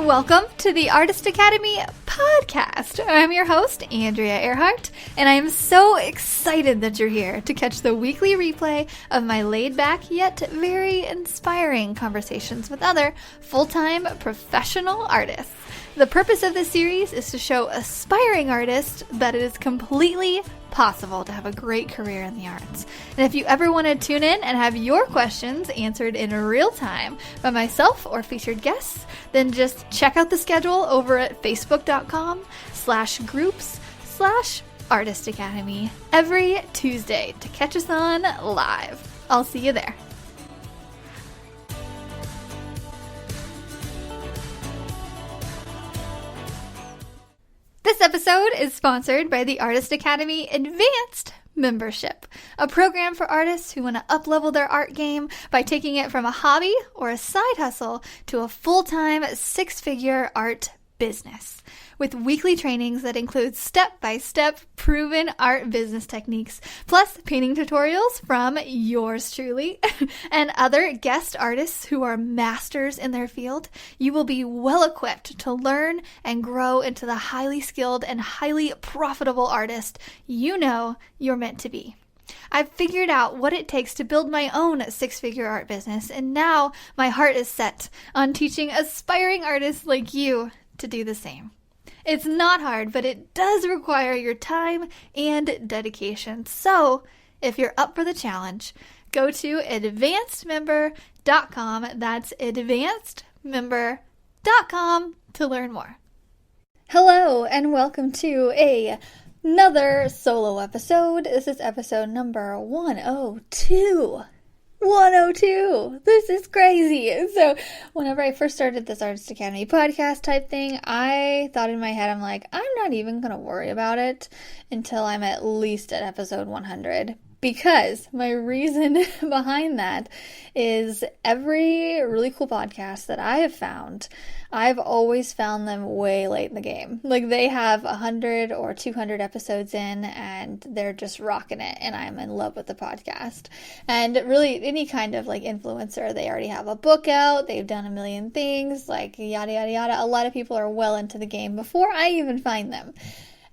Welcome to the Artist Academy podcast. I'm your host, Andrea Earhart, and I am so excited that you're here to catch the weekly replay of my laid-back yet very inspiring conversations with other full-time professional artists. The purpose of this series is to show aspiring artists that it is completely possible to have a great career in the arts. And if you ever want to tune in and have your questions answered in real time by myself or featured guests, then just check out the schedule over at facebook.com/groups/Artist Academy every Tuesday to catch us on live. I'll see you there. This episode is sponsored by the Artist Academy Advanced Membership, a program for artists who want to up-level their art game by taking it from a hobby or a side hustle to a full-time six-figure art business. With weekly trainings that include step-by-step proven art business techniques, plus painting tutorials from yours truly and other guest artists who are masters in their field, you will be well equipped to learn and grow into the highly skilled and highly profitable artist you know you're meant to be. I've figured out what it takes to build my own six-figure art business, and now my heart is set on teaching aspiring artists like you to do the same. It's not hard, but it does require your time and dedication. So, if you're up for the challenge, go to advancedmember.com. That's advancedmember.com to learn more. Hello, and welcome to another solo episode. This is episode number 102. 102! This is crazy! So, whenever I first started this Artist Academy podcast type thing, I thought in my head, I'm like, I'm not even gonna worry about it until I'm at least at episode 100. Because my reason behind that is every really cool podcast that I have found, I've always found them way late in the game. Like, they have 100 or 200 episodes in, and they're just rocking it, and I'm in love with the podcast. And really, any kind of, like, influencer, they already have a book out, they've done a million things, like, yada, yada, yada. A lot of people are well into the game before I even find them.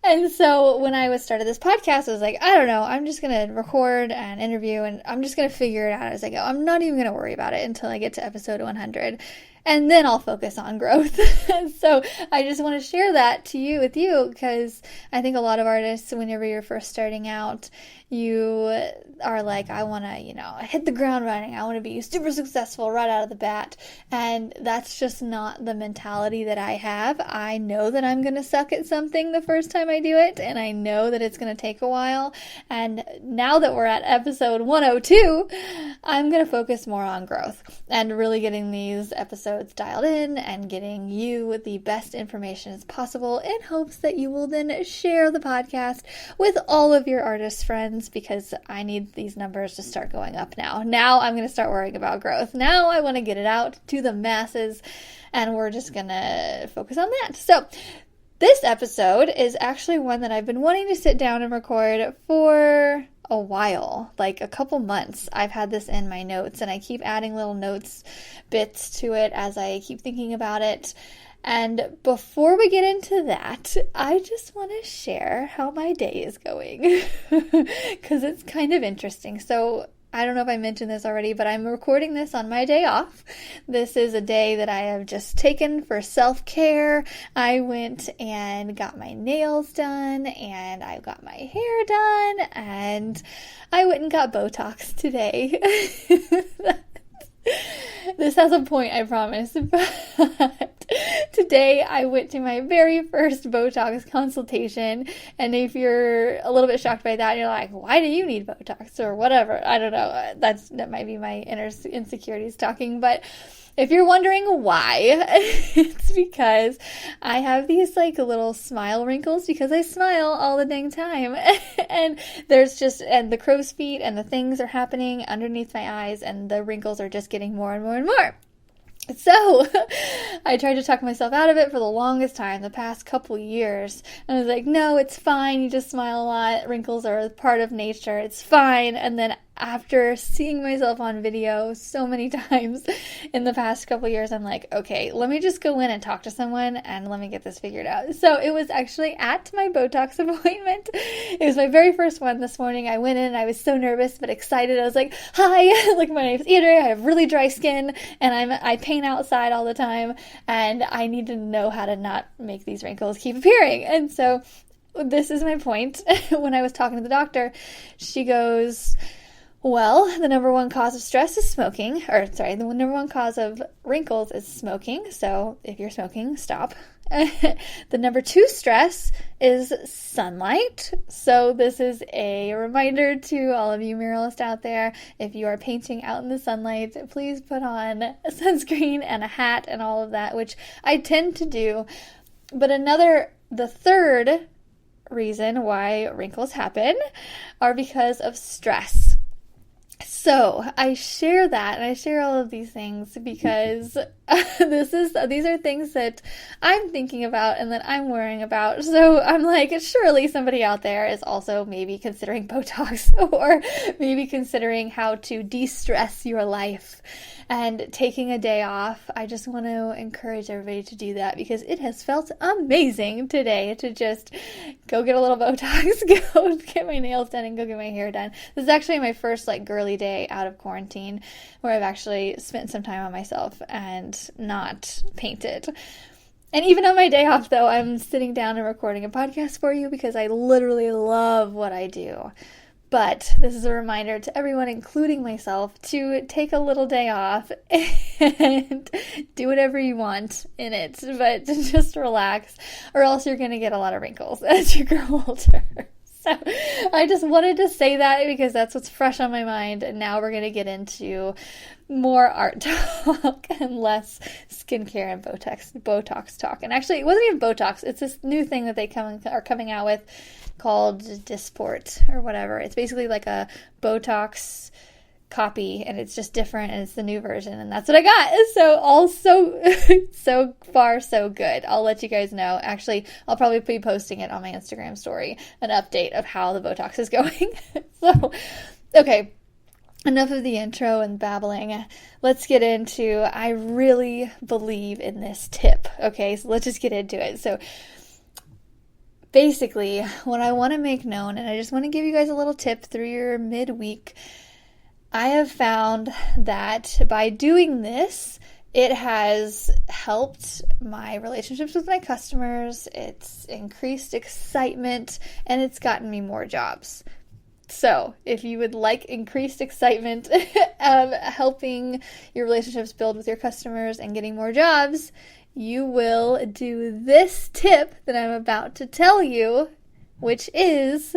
And so when I started this podcast, I was like, I don't know, I'm just going to record and interview, and I'm just going to figure it out as I go. I'm not even going to worry about it until I get to episode 100. And then I'll focus on growth. So I just want to share that with you, because I think a lot of artists, whenever you're first starting out, you are like, I want to, hit the ground running. I want to be super successful right out of the bat. And that's just not the mentality that I have. I know that I'm going to suck at something the first time I do it, and I know that it's going to take a while. And now that we're at episode 102, I'm going to focus more on growth and really getting these episodes dialed in and getting you the best information as possible, in hopes that you will then share the podcast with all of your artist friends, because I need these numbers to start going up now. Now I'm going to start worrying about growth. Now I want to get it out to the masses, and we're just going to focus on that. So this episode is actually one that I've been wanting to sit down and record for a while, like a couple months. I've had this in my notes, and I keep adding little notes bits to it as I keep thinking about it. And before we get into that, I just want to share how my day is going, because it's kind of interesting. So I don't know if I mentioned this already, but I'm recording this on my day off. This is a day that I have just taken for self-care. I went and got my nails done, and I got my hair done, and I went and got Botox today. This has a point, I promise. But today I went to my very first Botox consultation, and if you're a little bit shocked by that, you're like, why do you need Botox or whatever? I don't know. That might be my inner insecurities talking, but if you're wondering why, it's because I have these like little smile wrinkles, because I smile all the dang time. And and the crow's feet and the things are happening underneath my eyes, and the wrinkles are just getting more and more and more. So I tried to talk myself out of it for the longest time, the past couple years. And I was like, no, it's fine. You just smile a lot. Wrinkles are part of nature. It's fine. And then after seeing myself on video so many times in the past couple years, I'm like, okay, let me just go in and talk to someone and let me get this figured out. So it was actually at my Botox appointment. It was my very first one this morning. I went in and I was so nervous but excited. I was like, hi, like my name's Andrea. I have really dry skin and I paint outside all the time and I need to know how to not make these wrinkles keep appearing. And so this is my point. When I was talking to the doctor, she goes, well, the number one cause of stress is smoking, the number one cause of wrinkles is smoking. So if you're smoking, stop. The number two stress is sunlight. So this is a reminder to all of you muralists out there. If you are painting out in the sunlight, please put on a sunscreen and a hat and all of that, which I tend to do. But the third reason why wrinkles happen are because of stress. So I share that and I share all of these things because these are things that I'm thinking about and that I'm worrying about. So I'm like, surely somebody out there is also maybe considering Botox or maybe considering how to de-stress your life and taking a day off. I just want to encourage everybody to do that because it has felt amazing today to just go get a little Botox, go get my nails done, and go get my hair done. This is actually my first girly day out of quarantine where I've actually spent some time on myself and not painted. And even on my day off, though, I'm sitting down and recording a podcast for you because I literally love what I do. But this is a reminder to everyone, including myself, to take a little day off and do whatever you want in it. But just relax, or else you're going to get a lot of wrinkles as you grow older. So I just wanted to say that because that's what's fresh on my mind. And now we're going to get into more art talk and less skincare and Botox talk. And actually, it wasn't even Botox. It's this new thing that they are coming out with called Dysport or whatever. It's basically like a Botox copy and it's just different and it's the new version and that's what I got. So also so far so good. I'll let you guys know. Actually, I'll probably be posting it on my Instagram story, an update of how the Botox is going. So, okay. Enough of the intro and babbling. Let's get into, I really believe in this tip. Okay, so let's just get into it. So basically, what I want to make known, and I just want to give you guys a little tip through your midweek, I have found that by doing this, it has helped my relationships with my customers, it's increased excitement, and it's gotten me more jobs. So, if you would like increased excitement of helping your relationships build with your customers and getting more jobs, you will do this tip that I'm about to tell you, which is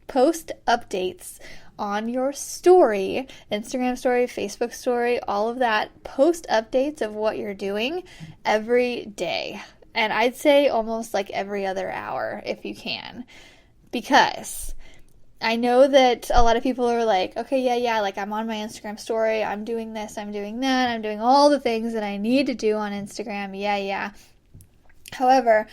post updates on your story, Instagram story, Facebook story, all of that. Post updates of what you're doing every day. And I'd say almost like every other hour if you can. Because I know that a lot of people are like, okay, yeah, like I'm on my Instagram story, I'm doing this, I'm doing that, I'm doing all the things that I need to do on Instagram, yeah. However,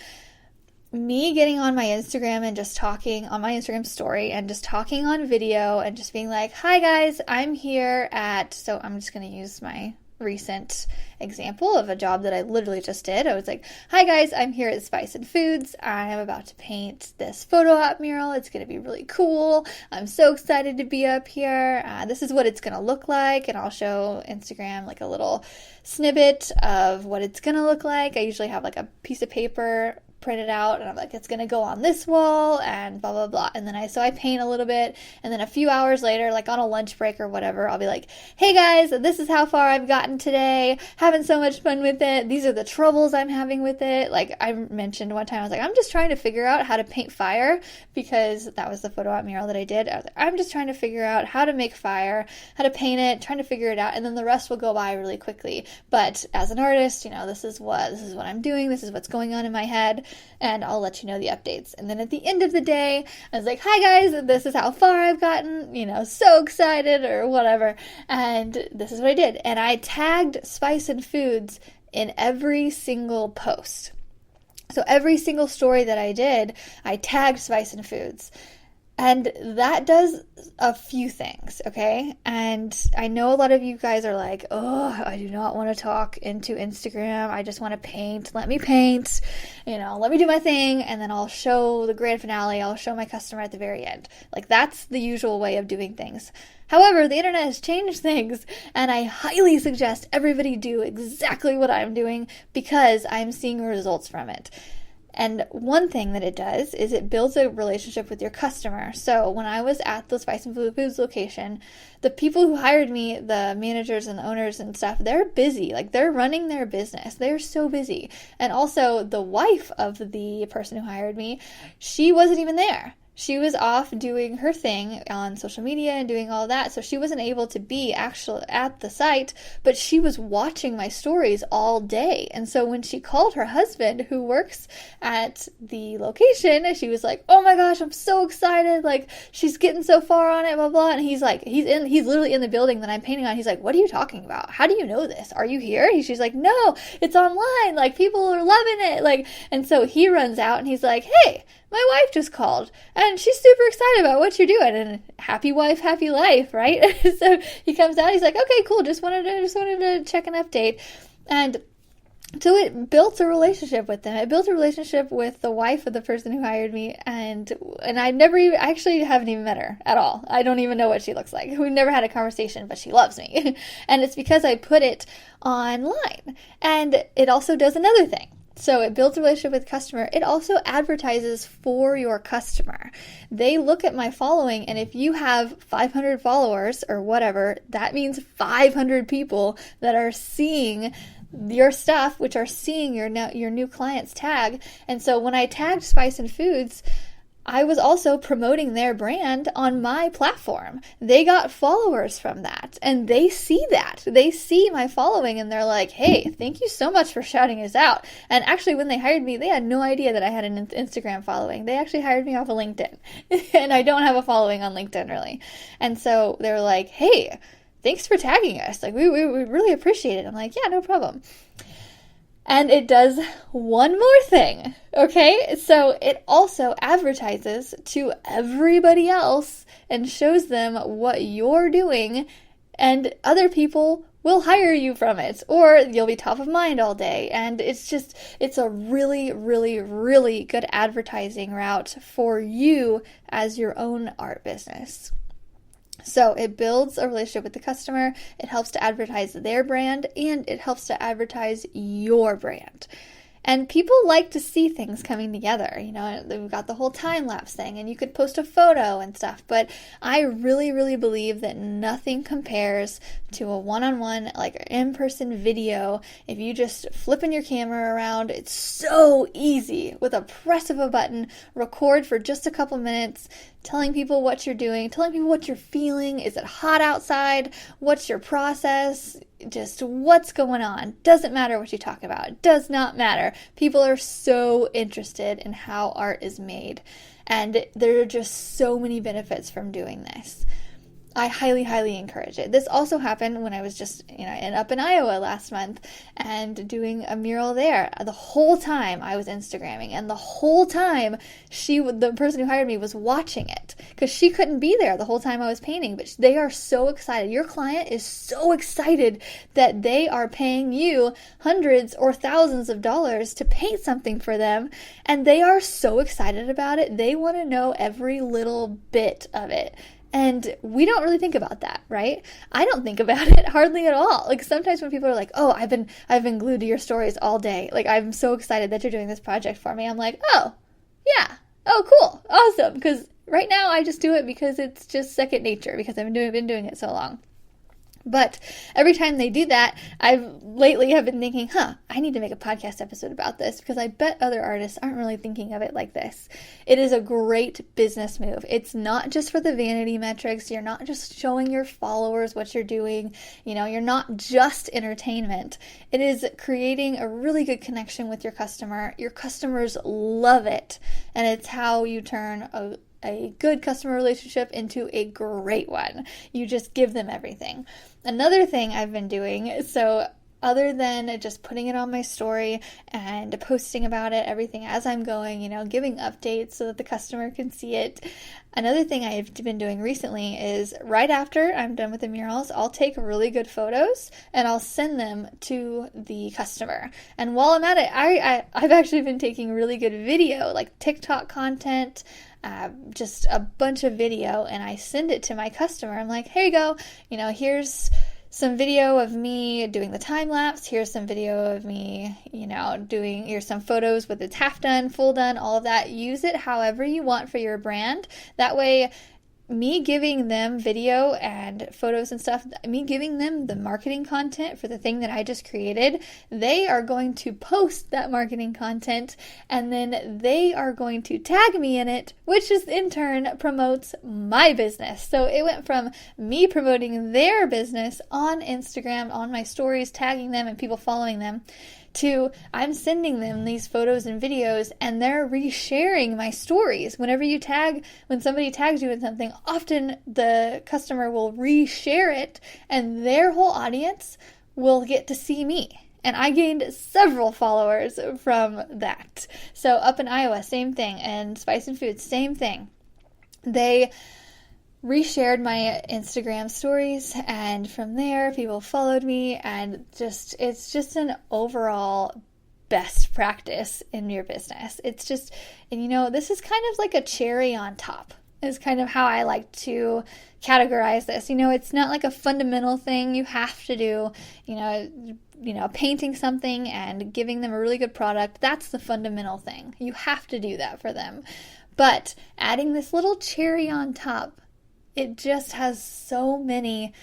me getting on my Instagram and just talking on my Instagram story and just talking on video and just being like, hi guys, I'm here at, so I'm just going to use my recent example of a job that I literally just did. I was like, hi guys, I'm here at Spice and Foods. I am about to paint this photo op mural. It's going to be really cool. I'm so excited to be up here. This is what it's going to look like. And I'll show Instagram like a little snippet of what it's going to look like. I usually have like a piece of paper printed out and I'm like, it's gonna go on this wall and blah blah blah. And then I paint a little bit, and then a few hours later, like on a lunch break or whatever, I'll be like, hey guys, this is how far I've gotten today, having so much fun with it, these are the troubles I'm having with it. Like I mentioned one time, I was like, I'm just trying to figure out how to paint fire, because that was the photo op mural that I did. I was like, I'm just trying to figure out how to make fire, how to paint it, trying to figure it out, and then the rest will go by really quickly. But as an artist, this is what I'm doing, this is what's going on in my head. and I'll let you know the updates. And then at the end of the day, I was like, hi guys, this is how far I've gotten, so excited or whatever. And this is what I did. And I tagged Spice and Foods in every single post. So every single story that I did, I tagged Spice and Foods. And that does a few things, okay? And I know a lot of you guys are like, oh, I do not want to talk into Instagram. I just want to paint. Let me paint. Let me do my thing. And then I'll show the grand finale. I'll show my customer at the very end. Like, that's the usual way of doing things. However, the internet has changed things, and I highly suggest everybody do exactly what I'm doing because I'm seeing results from it. And one thing that it does is it builds a relationship with your customer. So when I was at the Spice and Foods location, the people who hired me, the managers and the owners and stuff, they're busy. Like, they're running their business. They're so busy. And also the wife of the person who hired me, she wasn't even there. She was off doing her thing on social media and doing all that, so she wasn't able to be actually at the site, but she was watching my stories all day. And so when she called her husband, who works at the location, she was like, oh my gosh, I'm so excited, like, she's getting so far on it, blah, blah. And he's like, he's literally in the building that I'm painting on. He's like, what are you talking about? How do you know this? Are you here? She's like, no, it's online, like, people are loving it, like. And so he runs out and he's like, hey, my wife just called and she's super excited about what you're doing, and happy wife, happy life, right? So he comes out, he's like, okay, cool. Just wanted to check an update. And so it built a relationship with them. It built a relationship with the wife of the person who hired me, and I actually haven't even met her at all. I don't even know what she looks like. We've never had a conversation, but she loves me. And it's because I put it online. And it also does another thing. So it builds a relationship with the customer. It also advertises for your customer. They look at my following, and if you have 500 followers or whatever, that means 500 people that are seeing your stuff, which are seeing your new client's tag. And so when I tagged Spice and Foods, I was also promoting their brand on my platform. They got followers from that, and they see that. They see my following, and they're like, hey, thank you so much for shouting us out. And actually, when they hired me, they had no idea that I had an Instagram following. They actually hired me off of LinkedIn, and I don't have a following on LinkedIn, really. And so they were like, hey, thanks for tagging us. Like, we really appreciate it. I'm like, yeah, no problem. And it does one more thing, okay? So it also advertises to everybody else and shows them what you're doing, and other people will hire you from it, or you'll be top of mind all day. And it's a really, really, really good advertising route for you as your own art business. So it builds a relationship with the customer, it helps to advertise their brand, and it helps to advertise your brand. And people like to see things coming together. We've got the whole time-lapse thing, and you could post a photo and stuff, but I really, really believe that nothing compares to a one-on-one, like in-person video. If you just flipping your camera around, it's so easy. With a press of a button, record for just a couple minutes, telling people what you're doing, telling people what you're feeling. Is it hot outside? What's your process? Just what's going on. Doesn't matter what you talk about. It does not matter. People are so interested in how art is made. And there are just so many benefits from doing this. I highly, highly encourage it. This also happened when I was just, up in Iowa last month and doing a mural there. The whole time I was Instagramming, and the whole time the person who hired me was watching it, because she couldn't be there the whole time I was painting. But they are so excited. Your client is so excited that they are paying you hundreds or thousands of dollars to paint something for them, and they are so excited about it. They want to know every little bit of it. And we don't really think about that, right? I don't think about it hardly at all. Like, sometimes when people are like, oh, I've been glued to your stories all day. Like, I'm so excited that you're doing this project for me. I'm like, oh, yeah. Oh, cool. Awesome. Because right now I just do it because it's just second nature, because I've been doing it so long. But every time they do that, I've lately have been thinking, I need to make a podcast episode about this, because I bet other artists aren't really thinking of it like this. It is a great business move. It's not just for the vanity metrics. You're not just showing your followers what you're doing. You're not just entertainment. It is creating a really good connection with your customer. Your customers love it. And it's how you turn a good customer relationship into a great one. You just give them everything. Another thing I've been doing, so other than just putting it on my story and posting about it, everything as I'm going, giving updates so that the customer can see it. Another thing I've been doing recently is right after I'm done with the murals, I'll take really good photos and I'll send them to the customer. And while I'm at it, I've actually been taking really good video, like TikTok content, just a bunch of video, and I send it to my customer. I'm like, here you go. Here's some video of me doing the time lapse. Here's some video of me, here's some photos with it's half done, full done, all of that. Use it however you want for your brand. That way, me giving them video and photos and stuff, me giving them the marketing content for the thing that I just created, they are going to post that marketing content, and then they are going to tag me in it, which is in turn promotes my business. So it went from me promoting their business on Instagram, on my stories, tagging them and people following them, to I'm sending them these photos and videos, and they're resharing my stories. When somebody tags you in something, often the customer will reshare it, and their whole audience will get to see me. And I gained several followers from that. So up in Iowa, same thing, and Spice and Foods, same thing. They reshared my Instagram stories, and from there people followed me, and it's just an overall best practice in your business. It's just, and this is kind of like a cherry on top, is kind of how I like to categorize this. It's not like a fundamental thing you have to do, painting something and giving them a really good product. That's the fundamental thing. You have to do that for them. But adding this little cherry on top, it just has so many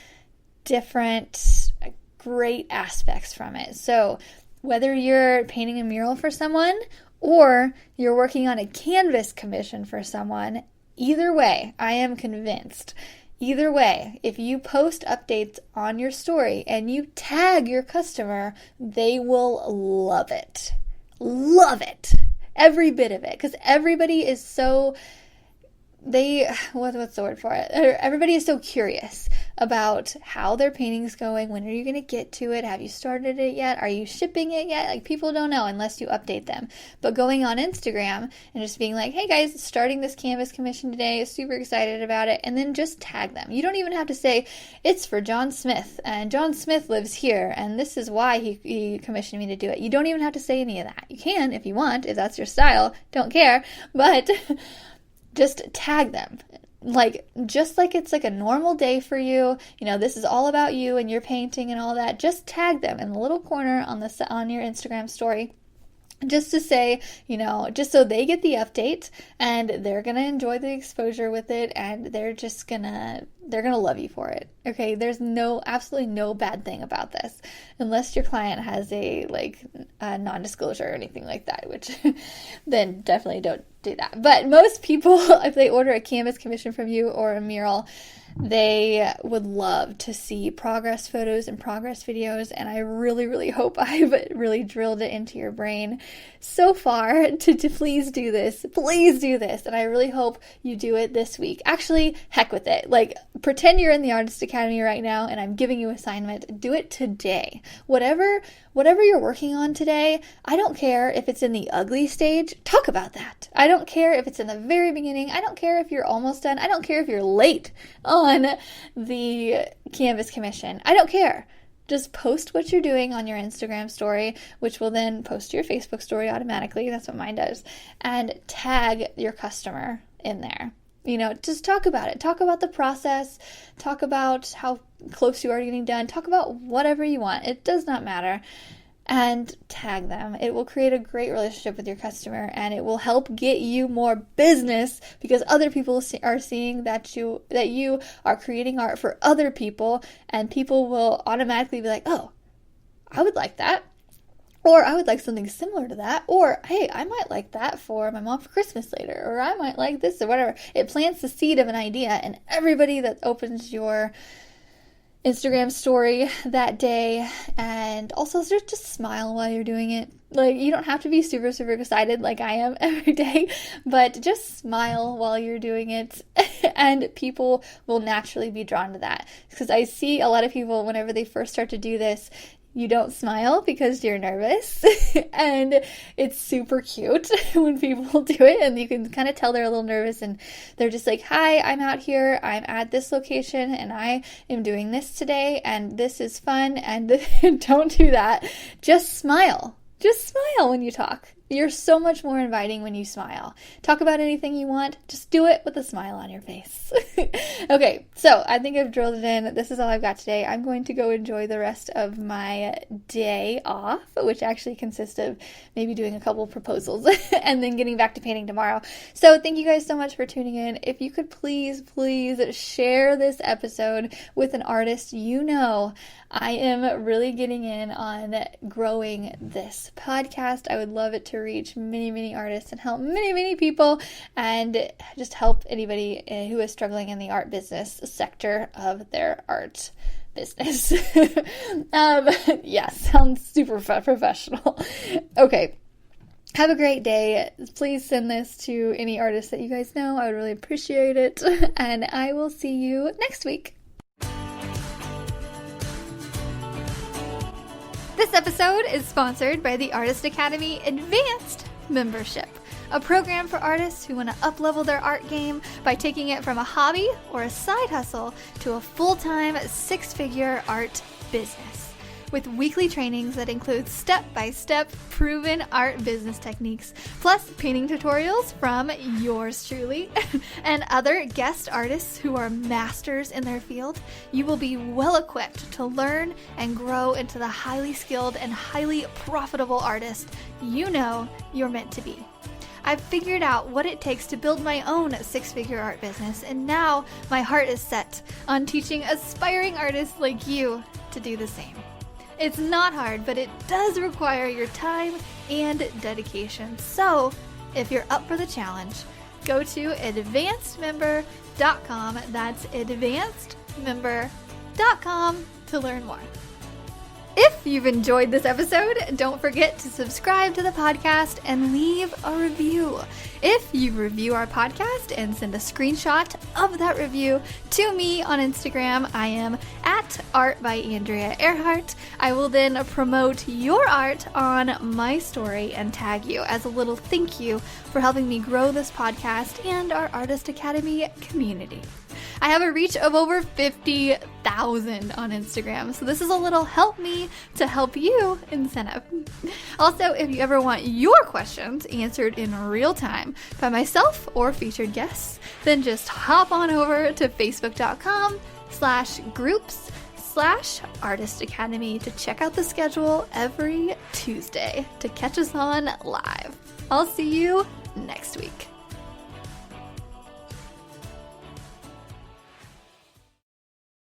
different great aspects from it. So whether you're painting a mural for someone or you're working on a canvas commission for someone, either way, I am convinced, either way, if you post updates on your story and you tag your customer, they will love it. Love it. Every bit of it. Because everybody is so... what's the word for it? Everybody is so curious about how their painting's going. When are you going to get to it? Have you started it yet? Are you shipping it yet? Like, people don't know unless you update them. But going on Instagram and just being like, hey guys, starting this canvas commission today, super excited about it, and then just tag them. You don't even have to say, it's for John Smith, and John Smith lives here, and this is why he commissioned me to do it. You don't even have to say any of that. You can if you want, if that's your style, don't care, but just tag them. Just like it's like a normal day for you, this is all about you and your painting and all that. Just tag them in the little corner on your Instagram story, just to say, just so they get the update, and they're going to enjoy the exposure with it, and they're going to love you for it. Okay, there's absolutely no bad thing about this, unless your client has a non-disclosure or anything like that, which then definitely don't do that. But most people, if they order a canvas commission from you or a mural, they would love to see progress photos and progress videos, and I really, really hope I've really drilled it into your brain so far to please do this. Please do this, and I really hope you do it this week. Actually, heck with it. Pretend you're in the Artist Academy right now, and I'm giving you an assignment. Do it today. Whatever you're working on today, I don't care if it's in the ugly stage, talk about that. I don't care if it's in the very beginning. I don't care if you're almost done. I don't care if you're late on the canvas commission. I don't care. Just post what you're doing on your Instagram story, which will then post to your Facebook story automatically. That's what mine does. And tag your customer in there. Just talk about it. Talk about the process. Talk about how close you are to getting done. Talk about whatever you want. It does not matter. and tag them. It will create a great relationship with your customer, and it will help get you more business because other people are seeing that you are creating art for other people, and people will automatically be like, oh, I would like that. Or I would like something similar to that. Or, hey, I might like that for my mom for Christmas later. Or I might like this or whatever. It plants the seed of an idea. And everybody that opens your Instagram story that day, and also just smile while you're doing it. Like, you don't have to be super, super excited like I am every day, but just smile while you're doing it, and people will naturally be drawn to that. Because I see a lot of people, whenever they first start to do this, you don't smile because you're nervous, and it's super cute when people do it, and you can kind of tell they're a little nervous, and they're just like, hi, I'm out here, I'm at this location, and I am doing this today, and this is fun, and don't do that. Just smile. Just smile when you talk. You're so much more inviting when you smile. Talk about anything you want. Just do it with a smile on your face. Okay, so I think I've drilled it in. This is all I've got today. I'm going to go enjoy the rest of my day off, which actually consists of maybe doing a couple proposals and then getting back to painting tomorrow. So thank you guys so much for tuning in. If you could please share this episode with an artist you know. I am really getting in on growing this podcast. I would love it to reach many, many artists and help many, many people, and just help anybody who is struggling in the art business sector of their art business. Yeah, sounds super professional. Okay. Have a great day. Please send this to any artists that you guys know. I would really appreciate it. And I will see you next week. This episode is sponsored by the Artist Academy Advanced Membership, a program for artists who want to up-level their art game by taking it from a hobby or a side hustle to a full-time six-figure art business. With weekly trainings that include step-by-step proven art business techniques, plus painting tutorials from yours truly and other guest artists who are masters in their field, you will be well equipped to learn and grow into the highly skilled and highly profitable artist you know you're meant to be. I've figured out what it takes to build my own six-figure art business, and now my heart is set on teaching aspiring artists like you to do the same. It's not hard, but it does require your time and dedication. So, if you're up for the challenge, go to advancedmember.com. That's advancedmember.com to learn more. If you've enjoyed this episode, don't forget to subscribe to the podcast and leave a review. If you review our podcast and send a screenshot of that review to me on Instagram, I am at Art by Andrea Earhart. I will then promote your art on my story and tag you as a little thank you for helping me grow this podcast and our Artist Academy community. I have a reach of over 50,000 on Instagram, so this is a little help me to help you incentive. Also, if you ever want your questions answered in real time by myself or featured guests, then just hop on over to facebook.com/groups/Artist Academy to check out the schedule every Tuesday to catch us on live. I'll see you next week.